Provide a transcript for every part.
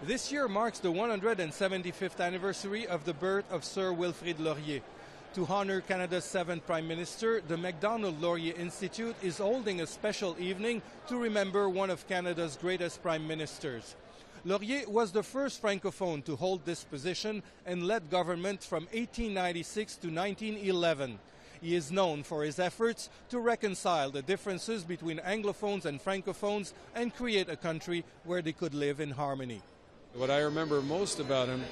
This year marks the 175th anniversary of the birth of Sir Wilfrid Laurier. To honor Canada's 7th Prime Minister, the MacDonald-Laurier Institute is holding a special evening to remember one of Canada's greatest Prime Ministers. Laurier was the first Francophone to hold this position and led government from 1896 to 1911. He is known for his efforts to reconcile the differences between Anglophones and Francophones and create a country where they could live in harmony. What I remember most about him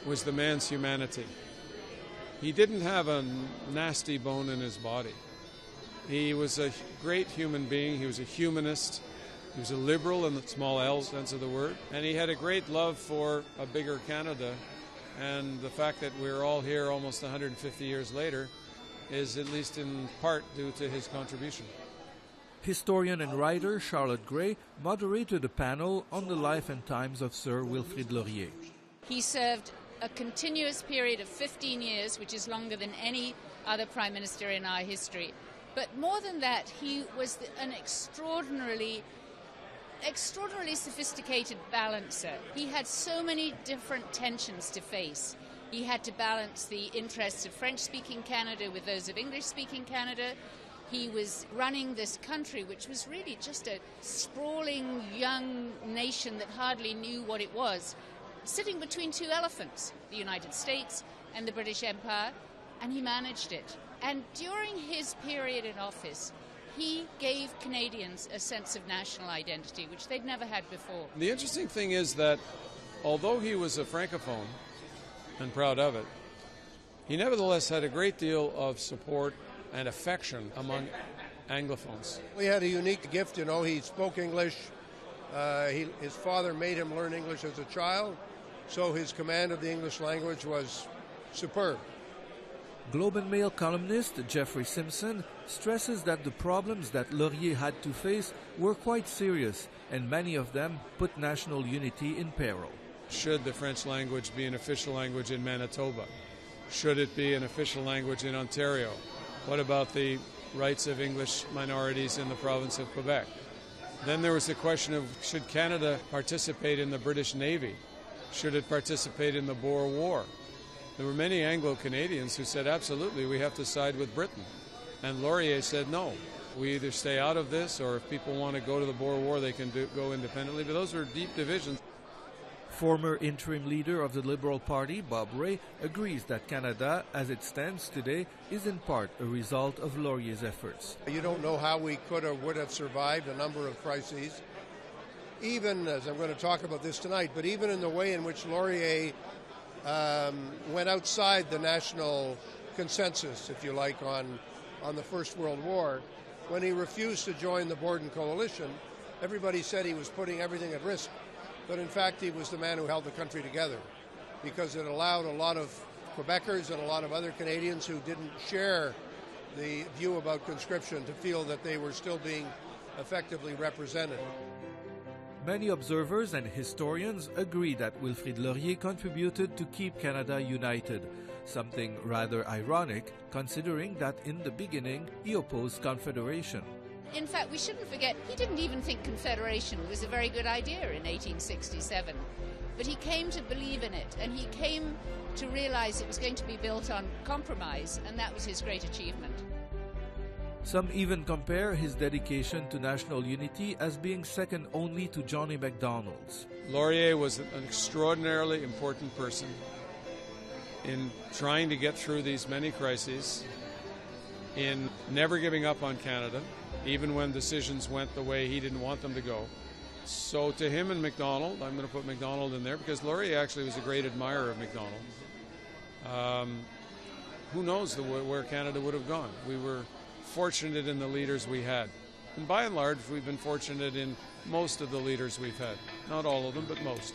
was the man's humanity. He didn't have a nasty bone in his body. He was a great human being. He was a humanist. He was a liberal in the small L sense of the word. And he had a great love for a bigger Canada. And the fact that we're all here almost 150 years later is at least in part due to his contribution. Historian and writer Charlotte Gray moderated a panel on the life and times of Sir Wilfrid Laurier. He served a continuous period of 15 years, which is longer than any other Prime Minister in our history. But more than that, he was an extraordinarily sophisticated balancer. He had so many different tensions to face. He had to balance the interests of French-speaking Canada with those of English-speaking Canada. He was running this country, which was really just a sprawling young nation that hardly knew what it was, sitting between two elephants, the United States and the British Empire, and he managed it. And during his period in office, he gave Canadians a sense of national identity, which they'd never had before. The interesting thing is that although he was a Francophone, and proud of it, he nevertheless had a great deal of support and affection among Anglophones. He had a unique gift, he spoke English. His father made him learn English as a child, so his command of the English language was superb. Globe and Mail columnist Jeffrey Simpson stresses that the problems that Laurier had to face were quite serious, and many of them put national unity in peril. Should the French language be an official language in Manitoba? Should it be an official language in Ontario? What about the rights of English minorities in the province of Quebec? Then there was the question of, should Canada participate in the British Navy? Should it participate in the Boer War? There were many Anglo-Canadians who said, absolutely, we have to side with Britain. And Laurier said, no, we either stay out of this, or if people want to go to the Boer War, they can go independently. But those were deep divisions. Former interim leader of the Liberal Party, Bob Rae, agrees that Canada, as it stands today, is in part a result of Laurier's efforts. You don't know how we could or would have survived a number of crises, even, as I'm going to talk about this tonight, but even in the way in which Laurier went outside the national consensus, if you like, on the First World War. When he refused to join the Borden coalition, everybody said he was putting everything at risk. But in fact, he was the man who held the country together, because it allowed a lot of Quebecers and a lot of other Canadians who didn't share the view about conscription to feel that they were still being effectively represented. Many observers and historians agree that Wilfrid Laurier contributed to keep Canada united, something rather ironic considering that in the beginning he opposed Confederation. In fact, we shouldn't forget, he didn't even think Confederation was a very good idea in 1867. But he came to believe in it, and he came to realize it was going to be built on compromise, and that was his great achievement. Some even compare his dedication to national unity as being second only to John A. Macdonald's. Laurier was an extraordinarily important person in trying to get through these many crises, in never giving up on Canada, even when decisions went the way he didn't want them to go. So to him and Macdonald, I'm going to put Macdonald in there because Laurier actually was a great admirer of Macdonald. Who knows where Canada would have gone? We were fortunate in the leaders we had. And by and large, we've been fortunate in most of the leaders we've had. Not all of them, but most.